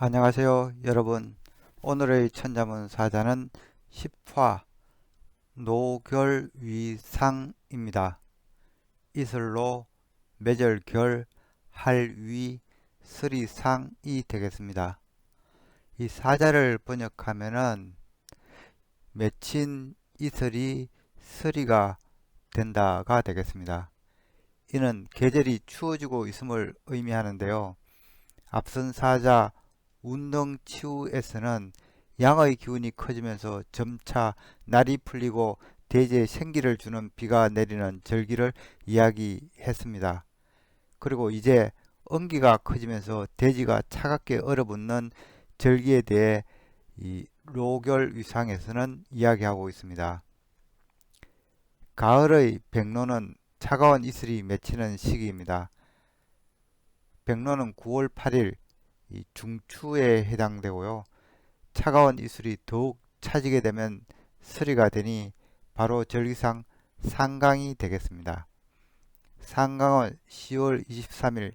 안녕하세요 여러분. 오늘의 천자문 사자는 10화 노결위상입니다. 이슬로 매절결 할위 서리상이 되겠습니다. 이 사자를 번역하면은 맺힌 이슬이 서리가 된다가 되겠습니다. 이는 계절이 추워지고 있음을 의미하는데요. 앞선 사자 운동치우에서는 양의 기운이 커지면서 점차 날이 풀리고 대지에 생기를 주는 비가 내리는 절기를 이야기했습니다. 그리고 이제 온기가 커지면서 대지가 차갑게 얼어붙는 절기에 대해 이 로결위상에서는 이야기하고 있습니다. 가을의 백로는 차가운 이슬이 맺히는 시기입니다. 백로는 9월 8일 이 중추에 해당되고요. 차가운 이슬이 더욱 차지게 되면 서리가 되니 바로 절기상 상강이 되겠습니다. 상강은 10월 23일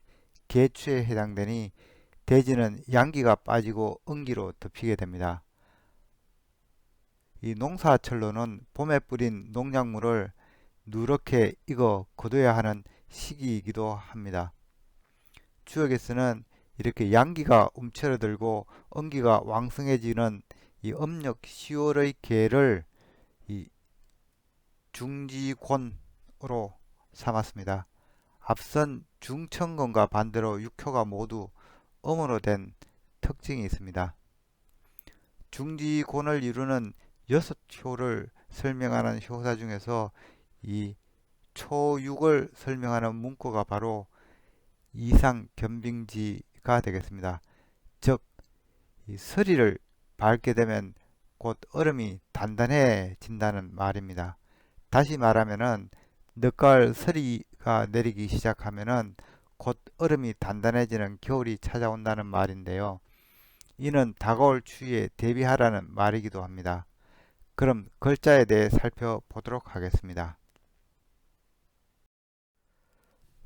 개추에 해당되니 대지는 양기가 빠지고 응기로 덮이게 됩니다. 이 농사철로는 봄에 뿌린 농작물을 누렇게 익어 거둬야 하는 시기이기도 합니다. 주역에서는 이렇게 양기가 움츠러들고 온기가 왕성해지는 이 âm력 10월의 개를 이 중지곤으로 삼았습니다. 앞선 중천곤과 반대로 6효가 모두 음으로 된 특징이 있습니다. 중지곤을 이루는 6효를 설명하는 효사 중에서 이 초6을 설명하는 문구가 바로 이상견빙지가 되겠습니다. 즉, 이 서리를 밟게 되면 곧 얼음이 단단해진다는 말입니다. 다시 말하면은 늦가을 서리가 내리기 시작하면은 곧 얼음이 단단해지는 겨울이 찾아온다는 말인데요. 이는 다가올 추위에 대비하라는 말이기도 합니다. 그럼 글자에 대해 살펴보도록 하겠습니다.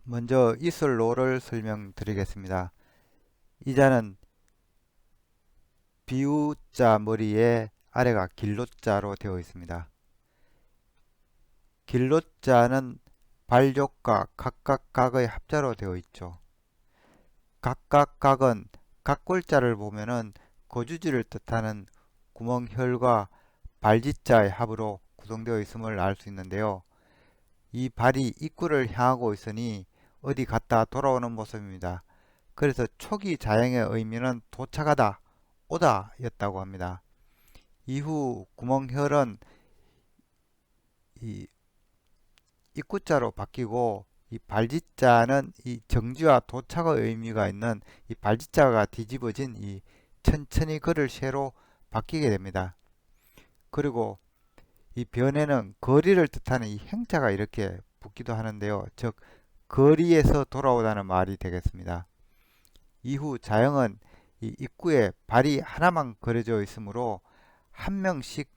먼저 이슬로를 설명드리겠습니다. 이 자는 비우자 머리에 아래가 길로자로 되어 있습니다. 길로자는 발족과 각각각의 합자로 되어 있죠. 각각각은 각골자를 보면은 거주지를 뜻하는 구멍혈과 발지자의 합으로 구성되어 있음을 알 수 있는데요. 이 발이 입구를 향하고 있으니 어디 갔다 돌아오는 모습입니다. 그래서 초기 자형의 의미는 도착하다, 오다 였다고 합니다. 이후 구멍혈은 이 입구자로 바뀌고 이 발지자는 이 정지와 도착의 의미가 있는 이 발지자가 뒤집어진 이 천천히 걸을 쇠로 바뀌게 됩니다. 그리고 이 변에는 거리를 뜻하는 이 행자가 이렇게 붙기도 하는데요. 즉 거리에서 돌아오다는 말이 되겠습니다. 이후 자형은 이 입구에 발이 하나만 그려져 있으므로 한 명씩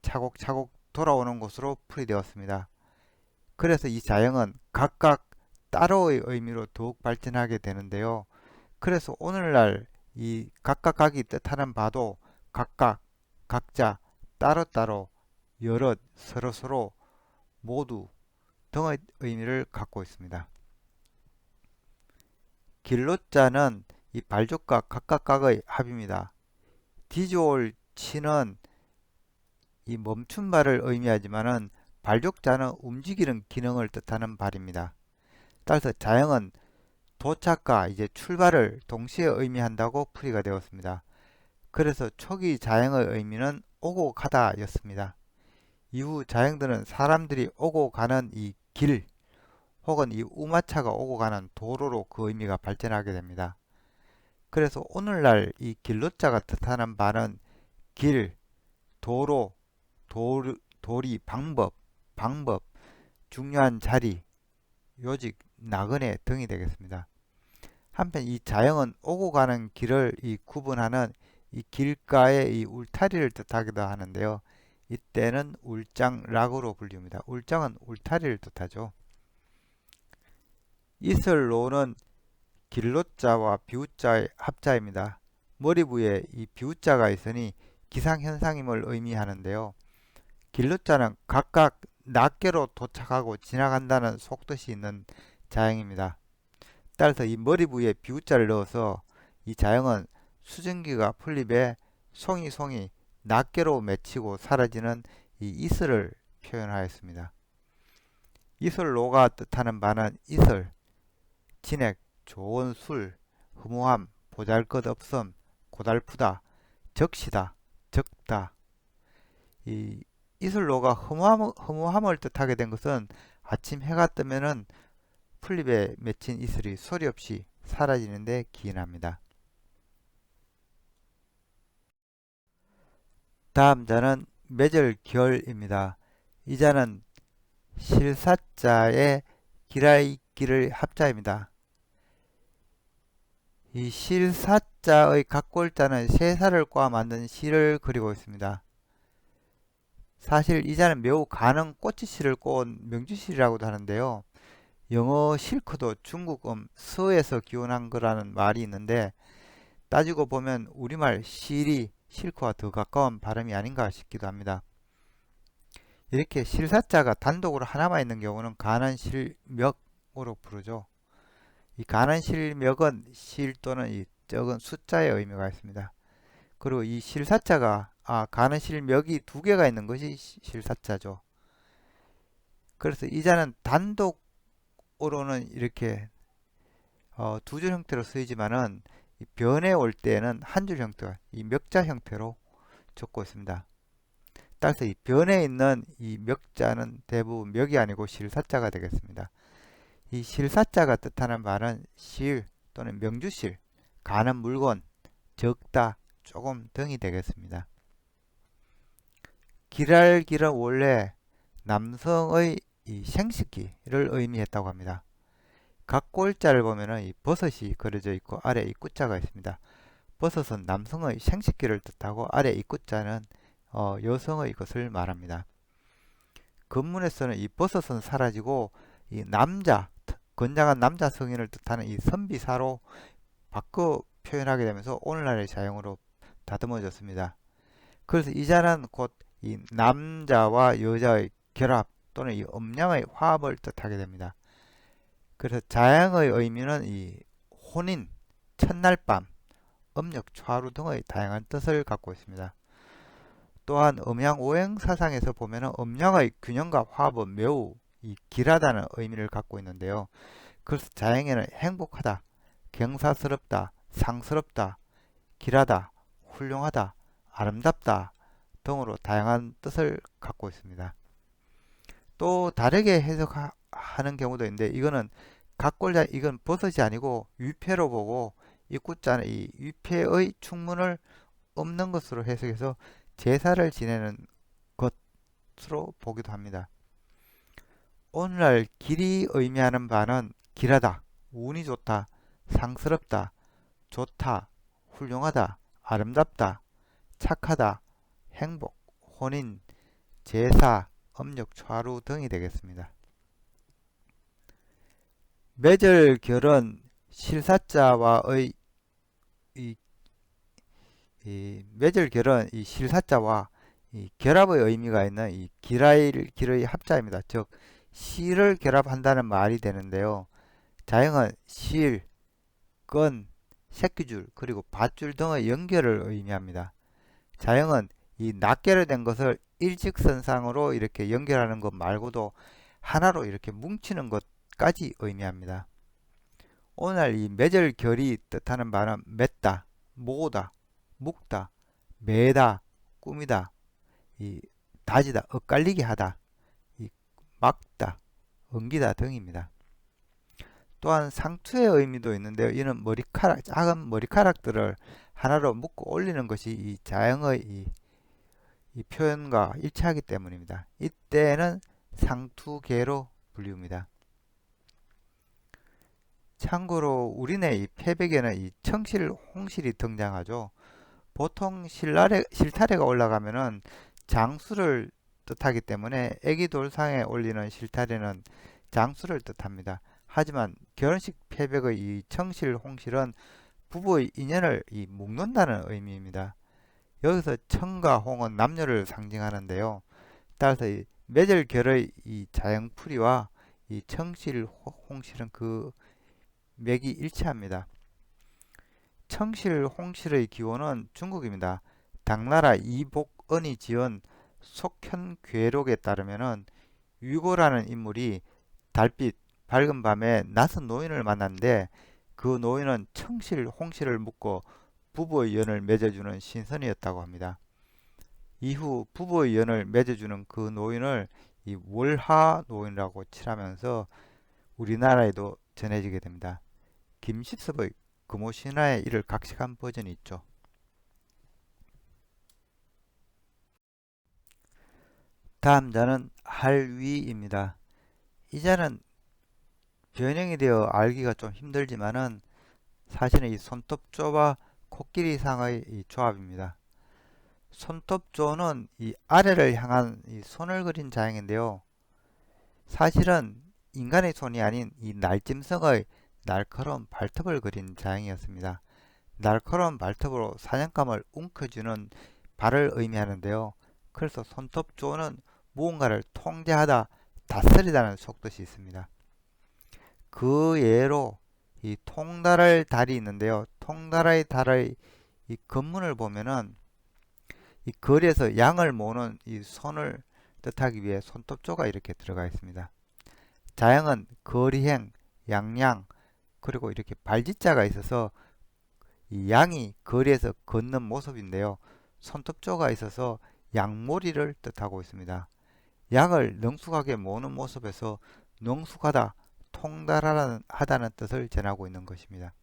차곡차곡 돌아오는 것으로 풀이되었습니다. 그래서 이 자형은 각각 따로의 의미로 더욱 발전하게 되는데요. 그래서 오늘날 이 각각각이 뜻하는 바도 각각, 각자, 따로따로, 여럿, 서로서로, 모두 등의 의미를 갖고 있습니다. 길로자는 이 발족과 각각각의 합입니다. 디조올 치는 이 멈춘 발을 의미하지만은 발족자는 움직이는 기능을 뜻하는 발입니다. 따라서 자형은 도착과 이제 출발을 동시에 의미한다고 풀이가 되었습니다. 그래서 초기 자형의 의미는 오고 가다 였습니다. 이후 자형들은 사람들이 오고 가는 이 길 혹은 이 우마차가 오고 가는 도로로 그 의미가 발전하게 됩니다. 그래서 오늘날 이 길로자가 뜻하는 바는 길, 도로, 도리, 방법, 중요한 자리, 요직, 나그네 등이 되겠습니다. 한편 이 자형은 오고 가는 길을 이 구분하는 이 길가의 이 울타리를 뜻하기도 하는데요. 이때는 울장락으로 불립니다. 울장은 울타리를 뜻하죠. 이슬로는 길로자와 비우자의 합자입니다. 머리부에 이 비우자가 있으니 기상현상임을 의미하는데요. 길루자는 각각 낱개로 도착하고 지나간다는 속뜻이 있는 자형입니다. 따라서 이 머리부에 비우자를 넣어서 이 자형은 수증기가 풀립에 송이 낱개로 맺히고 사라지는 이 이슬을 표현하였습니다. 이슬로가 뜻하는 바는 이슬, 진액, 좋은 술, 허무함, 보잘것없음, 고달프다, 적시다, 적다. 이 이슬로가 허무함을 뜻하게 된 것은 아침 해가 뜨면은 풀잎에 맺힌 이슬이 소리 없이 사라지는데 기인합니다. 다음 자는 매절결입니다. 이 자는 실사자의 기라이기를 합자입니다. 이 실사자의 각골자는 세살을 꼬아 만든 실을 그리고 있습니다. 사실 이 자는 매우 가는 꼬치실을 꼬은 명주실이라고도 하는데요. 영어 실크도 중국음 서에서 기원한 거라는 말이 있는데 따지고 보면 우리말 실이 실크와 더 가까운 발음이 아닌가 싶기도 합니다. 이렇게 실사자가 단독으로 하나만 있는 경우는 간언실멱으로 부르죠. 이 간언실멱은 실 또는 이 적은 숫자의 의미가 있습니다. 그리고 이 실사자가 간언실멱이 두 개가 있는 것이 실사자죠. 그래서 이 자는 단독으로는 이렇게 두 줄 형태로 쓰이지만은 변에 올 때는 한 줄 형태가 이 멱자 형태로 적고 있습니다. 따라서 이 변에 있는 이 멱자는 대부분 멱이 아니고 실사자가 되겠습니다. 이 실사자가 뜻하는 말은 실 또는 명주실, 가는 물건, 적다, 조금 등이 되겠습니다. 기랄기는 원래 남성의 이 생식기를 의미했다고 합니다. 각 골자를 보면은 이 버섯이 그려져 있고 아래 입구자가 있습니다. 버섯은 남성의 생식기를 뜻하고 아래 입구자는 여성의 것을 말합니다. 근문에서는 이 버섯은 사라지고 이 남자, 건장한 남자 성인을 뜻하는 이 선비사로 바꿔 표현하게 되면서 오늘날의 사용으로 다듬어졌습니다. 그래서 이 자는 곧 이 남자와 여자의 결합 또는 이 음양의 화합을 뜻하게 됩니다. 그래서 자양의 의미는 이 혼인, 첫날 밤, 음력, 초하루 등의 다양한 뜻을 갖고 있습니다. 또한 음양-오행 사상에서 보면 음양의 균형과 화합은 매우 길하다는 의미를 갖고 있는데요. 그래서 자양에는 행복하다, 경사스럽다, 상스럽다, 길하다, 훌륭하다, 아름답다 등으로 다양한 뜻을 갖고 있습니다. 또 다르게 해석하는 경우도 있는데 이거는 각골자 이건 버섯이 아니고 위패로 보고 입구자는 이 위패의 충문을 없는 것으로 해석해서 제사를 지내는 것으로 보기도 합니다. 오늘날 길이 의미하는 바는 길하다, 운이 좋다, 상스럽다, 좋다, 훌륭하다, 아름답다, 착하다, 행복, 혼인, 제사, 음력, 초하루 등이 되겠습니다. 매절결은 실사자와의 매절결은 이 실사자와 이 결합의 의미가 있는 이 길의 합자입니다. 즉 실을 결합한다는 말이 되는데요. 자형은 실, 건, 새끼줄 그리고 밧줄 등의 연결을 의미합니다. 자형은 이 낱개로 된 것을 일직선상으로 이렇게 연결하는 것 말고도 하나로 이렇게 뭉치는 것까지 의미합니다. 오늘 이 매절결이 뜻하는 바는 맺다, 모으다, 묶다, 매다, 꾸미다, 이 다지다, 엇갈리게 하다, 이 막다, 엉기다 등입니다. 또한 상투의 의미도 있는데요. 이는 머리카락, 작은 머리카락들을 하나로 묶고 올리는 것이 이 자형의 이 표현과 일치하기 때문입니다. 이때는 상투계로 불리웁니다. 참고로 우리네 이 패백에는 이 청실, 홍실이 등장하죠. 보통 실타래가 올라가면은 장수를 뜻하기 때문에 애기 돌상에 올리는 실타래는 장수를 뜻합니다. 하지만 결혼식 패백의 이 청실, 홍실은 부부의 인연을 묶는다는 의미입니다. 여기서 청과 홍은 남녀를 상징하는데요. 따라서 이 매절결의 이 자연풀이와 이 청실, 홍실은 그 맥이 일치합니다. 청실, 홍실의 기원은 중국입니다. 당나라 이복언이 지은 속현괴록에 따르면은 위고라는 인물이 달빛 밝은 밤에 낯선 노인을 만났는데 그 노인은 청실, 홍실을 묶고 부부의 연을 맺어주는 신선이었다고 합니다. 이후 부부의 연을 맺어주는 그 노인을 이 월하 노인이라고 칠하면서 우리나라에도 전해지게 됩니다. 김시섭의 금오신화에 이를 각색한 버전이 있죠. 다음 자는 할위입니다. 이 자는 변형이 되어 알기가 좀 힘들지만은 사실은 이 손톱조와 코끼리상의 이 조합입니다. 손톱조는 이 아래를 향한 이 손을 그린 자형인데요. 사실은 인간의 손이 아닌 이 날짐승의 날카로운 발톱을 그린 자형이었습니다. 날카로운 발톱으로 사냥감을 움켜쥐는 발을 의미하는데요. 그래서 손톱조는 무언가를 통제하다, 다스리다는 속뜻이 있습니다. 그 예로 이 통달의 달이 있는데요. 통달의 달의 이 겉문을 보면은 이 거리에서 양을 모으는 이 손을 뜻하기 위해 손톱조가 이렇게 들어가 있습니다. 자양은 거리행, 양양, 그리고 이렇게 발짓자가 있어서 이 양이 거리에서 걷는 모습인데요. 손톱조가 있어서 양모리를 뜻하고 있습니다. 양을 능숙하게 모으는 모습에서 능숙하다, 통달하다는 뜻을 전하고 있는 것입니다.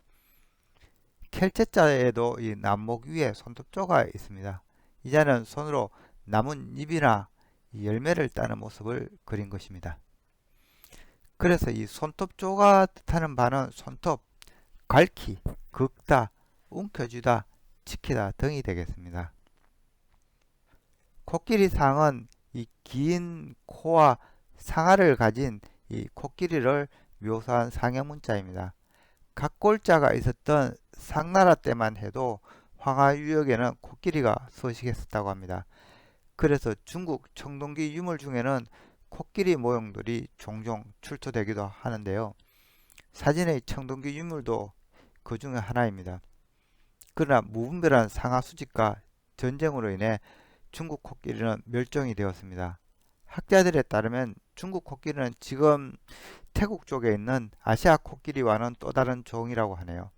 켈체자에도 이 남목 위에 손톱조가 있습니다. 이 자는 손으로 나뭇잎이나 열매를 따는 모습을 그린 것입니다. 그래서 이 손톱조가 뜻하는 바는 손톱, 갈기, 긁다, 움켜쥐다, 지키다 등이 되겠습니다. 코끼리상은 이 긴 코와 상아를 가진 이 코끼리를 묘사한 상형문자입니다. 각골자가 있었던 상나라 때만 해도 황하유역에는 코끼리가 서식했었다고 합니다. 그래서 중국 청동기 유물 중에는 코끼리 모형들이 종종 출토되기도 하는데요. 사진의 청동기 유물도 그 중에 하나입니다. 그러나 무분별한 상하 수집과 전쟁으로 인해 중국 코끼리는 멸종이 되었습니다. 학자들에 따르면 중국 코끼리는 지금 태국 쪽에 있는 아시아 코끼리와는 또 다른 종이라고 하네요.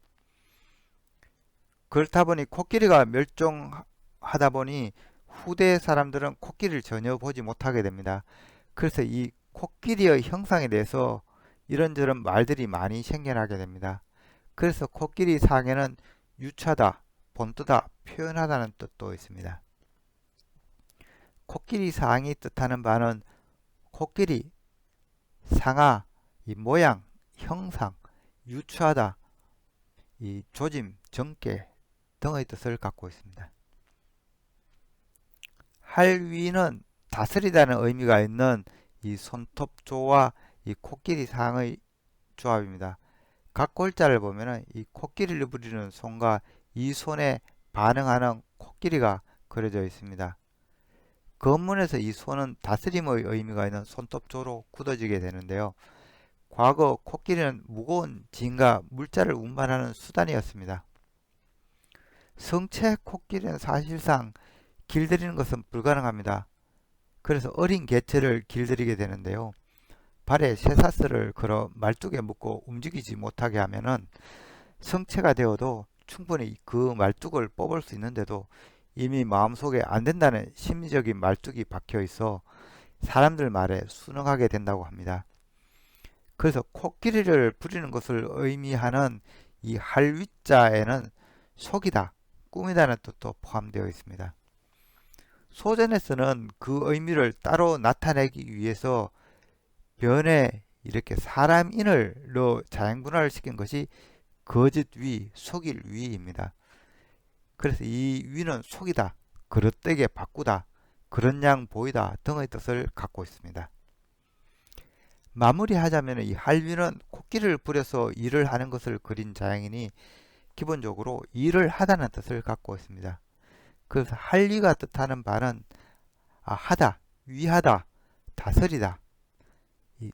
그렇다 보니 코끼리가 멸종하다 보니 후대 사람들은 코끼리를 전혀 보지 못하게 됩니다. 그래서 이 코끼리의 형상에 대해서 이런저런 말들이 많이 생겨나게 됩니다. 그래서 코끼리 상에는 유차다, 본뜨다, 표현하다는 뜻도 있습니다. 코끼리 상이 뜻하는 바는 코끼리, 상아, 이 모양, 형상, 유추하다, 이 조짐, 정계 등의 뜻을 갖고 있습니다. 할위는 다스리다는 의미가 있는 이 손톱조와 이 코끼리 상의 조합입니다. 각 골자를 보면은 이 코끼리를 부리는 손과 이 손에 반응하는 코끼리가 그려져 있습니다. 겉문에서 이 손은 다스림의 의미가 있는 손톱조로 굳어지게 되는데요. 과거 코끼리는 무거운 짐과 물자를 운반하는 수단이었습니다. 성체 코끼리는 사실상 길들이는 것은 불가능합니다. 그래서 어린 개체를 길들이게 되는데요. 발에 쇠사슬을 걸어 말뚝에 묶고 움직이지 못하게 하면은 성체가 되어도 충분히 그 말뚝을 뽑을 수 있는데도 이미 마음속에 안 된다는 심리적인 말뚝이 박혀 있어 사람들 말에 순응하게 된다고 합니다. 그래서 코끼리를 부리는 것을 의미하는 이 할위자에는 속이다, 꾸미다는 뜻도 포함되어 있습니다. 소전에서는 그 의미를 따로 나타내기 위해서 변에 이렇게 사람인을 넣어 자연분할을 시킨 것이 거짓위, 속일 위입니다. 그래서 이 위는 속이다, 그릇되게 바꾸다, 그런 양 보이다 등의 뜻을 갖고 있습니다. 마무리하자면 이 할위는 코끼리를 부려서 일을 하는 것을 그린 자양이니 기본적으로 일을 하다는 뜻을 갖고 있습니다. 그래서 할리가 뜻하는 바는 하다, 위하다, 다스리다,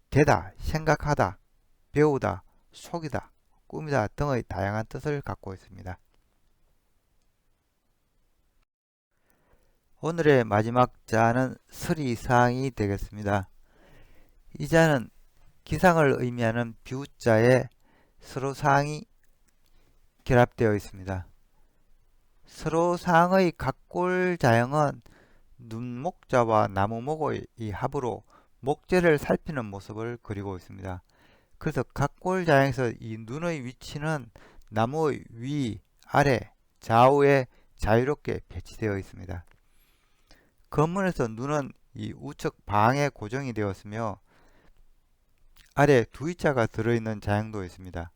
되다, 생각하다, 배우다, 속이다, 꾸미다 등의 다양한 뜻을 갖고 있습니다. 오늘의 마지막 자는 서리사항이 되겠습니다. 이 자는 기상을 의미하는 비우자에 서로사항이 결합되어 있습니다. 서로사항의 각골자형은 눈목자와 나무목의 이 합으로 목재를 살피는 모습을 그리고 있습니다. 그래서 각골자형에서 이 눈의 위치는 나무의 위, 아래, 좌우에 자유롭게 배치되어 있습니다. 건물에서 눈은 이 우측 방에 고정이 되었으며 아래 두의자가 들어있는 자형도 있습니다.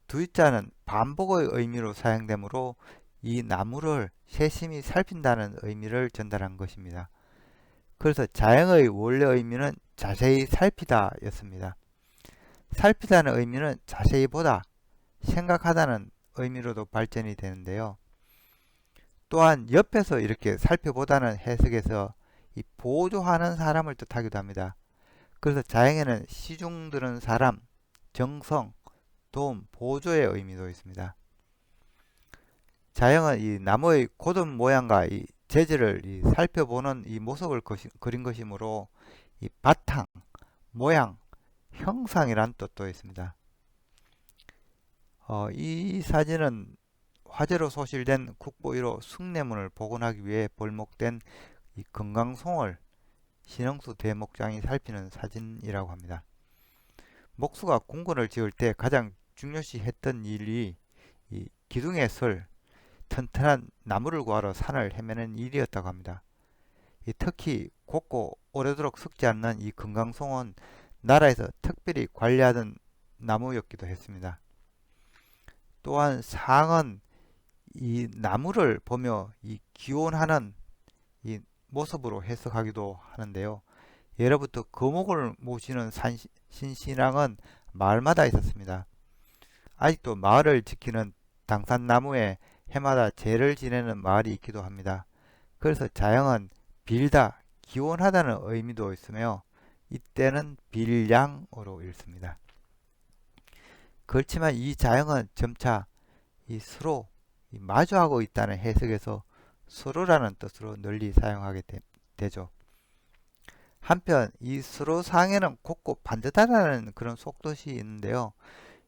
두의자는 반복의 의미로 사용되므로 이 나무를 세심히 살핀다는 의미를 전달한 것입니다. 그래서 자형의 원래 의미는 자세히 살피다 였습니다. 살피다는 의미는 자세히 보다, 생각하다는 의미로도 발전이 되는데요. 또한 옆에서 이렇게 살펴보다는 해석에서 이 보조하는 사람을 뜻하기도 합니다. 그래서 자형에는 시중 드는 사람, 정성, 도움, 보조의 의미도 있습니다. 자형은 이 나무의 고든 모양과 이 재질을 살펴보는 이 모습을 그린 것이므로 이 바탕, 모양, 형상이란 뜻도 있습니다. 이 사진은 화재로 소실된 국보 1호 숭례문을 복원하기 위해 벌목된 이 금강송을 신흥수 대목장이 살피는 사진이라고 합니다. 목수가 궁궐을 지을 때 가장 중요시 했던 일이 이 기둥에 설 튼튼한 나무를 구하러 산을 헤매는 일이었다고 합니다. 특히 곱고 오래도록 썩지 않는 이 금강송은 나라에서 특별히 관리하던 나무였기도 했습니다. 또한 상은 이 나무를 보며 이 기원하는 이 모습으로 해석하기도 하는데요. 예로부터 거목을 모시는 신신앙은 마을마다 있었습니다. 아직도 마을을 지키는 당산나무에 해마다 제를 지내는 마을이 있기도 합니다. 그래서 자형은 빌다, 기원하다는 의미도 있으며 이때는 빌양으로 읽습니다. 그렇지만 이 자형은 점차 서로 마주하고 있다는 해석에서 서로라는 뜻으로 널리 사용하게 되죠. 한편 이 서로상에는 곱고 반듯하다는 그런 속뜻이 있는데요.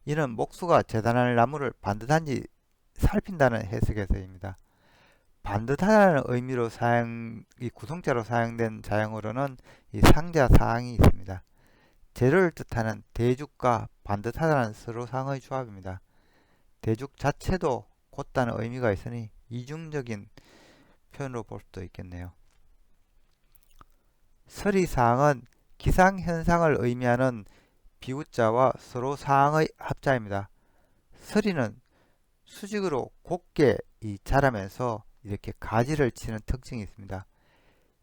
이는 목수가 재단할 나무를 반듯한지 살핀다는 해석에서입니다. 반듯하다는 의미로 이 구성자로 사용된 자형으로는 이 상자 사항이 있습니다. 재료를 뜻하는 대죽과 반듯하다는 서로상의 조합입니다. 대죽 자체도 곧다는 의미가 있으니 이중적인 표현으로 볼 수도 있겠네요. 서리사항은 기상현상을 의미하는 비우자와 서로사항의 합자입니다. 서리는 수직으로 곱게 자라면서 이렇게 가지를 치는 특징이 있습니다.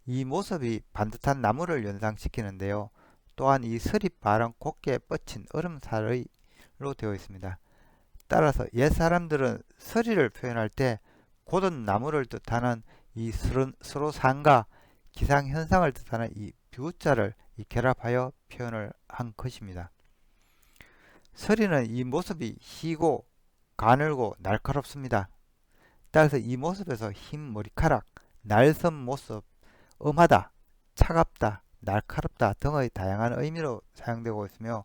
이 모습이 반듯한 나무를 연상시키는데요. 또한 이 서리발은 곱게 뻗친 얼음살로 되어 있습니다. 따라서 옛사람들은 서리를 표현할 때 곧은 나무를 뜻하는 이 서로상과 기상현상을 뜻하는 이 비우자를 결합하여 표현을 한 것입니다. 서리는 이 모습이 희고 가늘고 날카롭습니다. 따라서 이 모습에서 흰 머리카락, 날선 모습, 엄하다, 차갑다, 날카롭다 등의 다양한 의미로 사용되고 있으며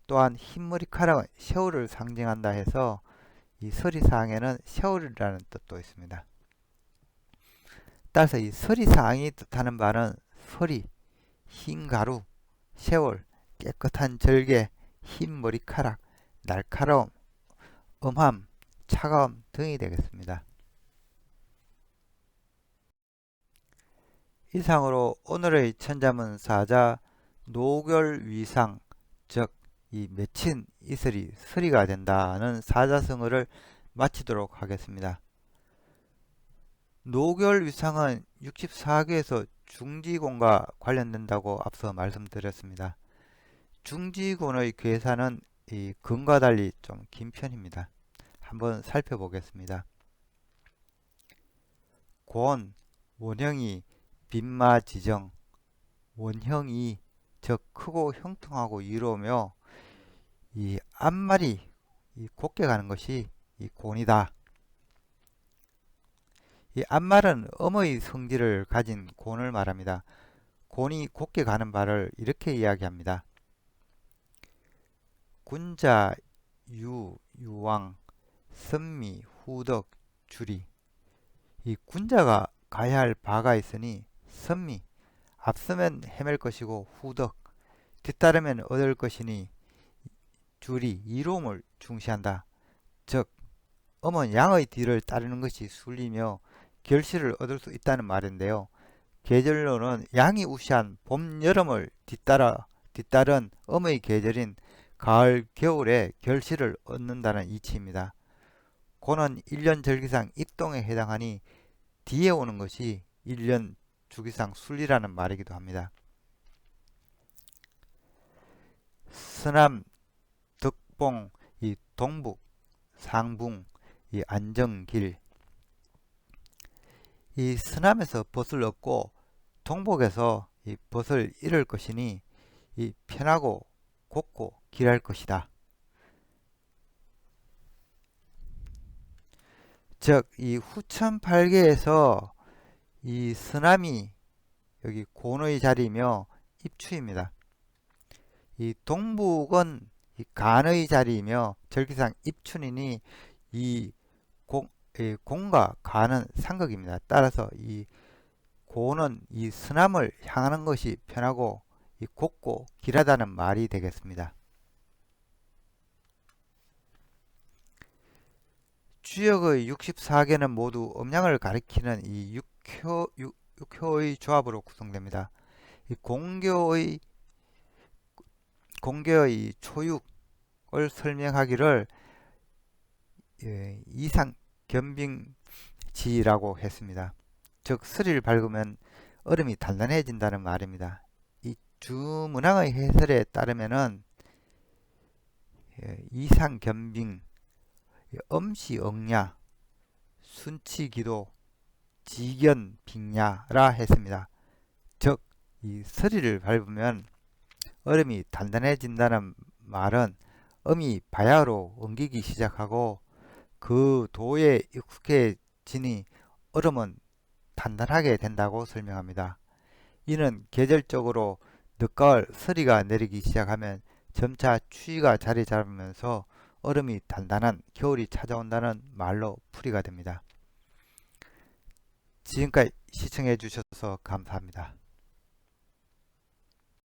또한 흰 머리카락은 세월을 상징한다 해서 이 서리사항에는 세월이라는 뜻도 있습니다. 따라서 이 서리사항이 뜻하는 바는 서리, 흰 가루, 세월, 깨끗한 절개, 흰 머리카락, 날카로움, 엄함, 차가움 등이 되겠습니다. 이상으로 오늘의 천자문사자 노결위상, 즉 이 맺힌 이슬이 서리가 된다는 사자성어를 마치도록 하겠습니다. 노결위상은 64개에서 중지곤과 관련된다고 앞서 말씀드렸습니다. 중지곤의 괴사는 이 근과 달리 좀 긴 편입니다. 한번 살펴보겠습니다. 곤, 원형이 빈마지정, 원형이 즉 크고 형통하고 이로우며 이 앞말이 곧게 가는 것이 이 곤이다. 이 앞말은 음의 성질을 가진 곤을 말합니다. 곤이 곧게 가는 말을 이렇게 이야기합니다. 군자, 유왕, 선미, 후덕, 주리. 이 군자가 가야 할 바가 있으니 선미, 앞서면 헤맬 것이고 후덕, 뒤따르면 얻을 것이니 주리, 이로움을 중시한다. 즉, 음은 양의 뒤를 따르는 것이 순리며 결실을 얻을 수 있다는 말인데요. 계절로는 양이 우시한 봄, 여름을 뒤따른 음의 계절인 가을, 겨울에 결실을 얻는다는 이치입니다. 고는 1년 절기상 입동에 해당하니 뒤에 오는 것이 1년 주기상 순리라는 말이기도 합니다. 서남, 덕봉, 이 동북, 상붕, 이 안정길. 이 서남에서 벗을 얻고 동북에서 이 벗을 잃을 것이니 이 편하고 곱고 길할 것이다. 즉, 이 후천팔계에서 이 서남이 여기 곤의 자리이며 입추입니다. 이 동북은 이 간의 자리이며 절기상 입춘이니 이 곤과 간은 상극입니다. 따라서 이 곤은 이 서남을 향하는 것이 편하고 이 곱고 길하다는 말이 되겠습니다. 주역의 64개는 모두 음양을 가리키는 이 육효의 조합으로 구성됩니다. 이 공교의 초육을 설명하기를 이상견빙지라고 했습니다. 즉 서리를 밟으면 얼음이 단단해진다는 말입니다. 이 주문항의 해설에 따르면은 이상견빙, 엄시응야, 순치기도, 지견빙야라 했습니다. 즉 이 서리를 밟으면 얼음이 단단해진다는 말은 음이 바야흐로 엉기기 시작하고 그 도에 익숙해지니 얼음은 단단하게 된다고 설명합니다. 이는 계절적으로 늦가을 서리가 내리기 시작하면 점차 추위가 자리 잡으면서 얼음이 단단한 겨울이 찾아온다는 말로 풀이가 됩니다. 지금까지 시청해 주셔서 감사합니다.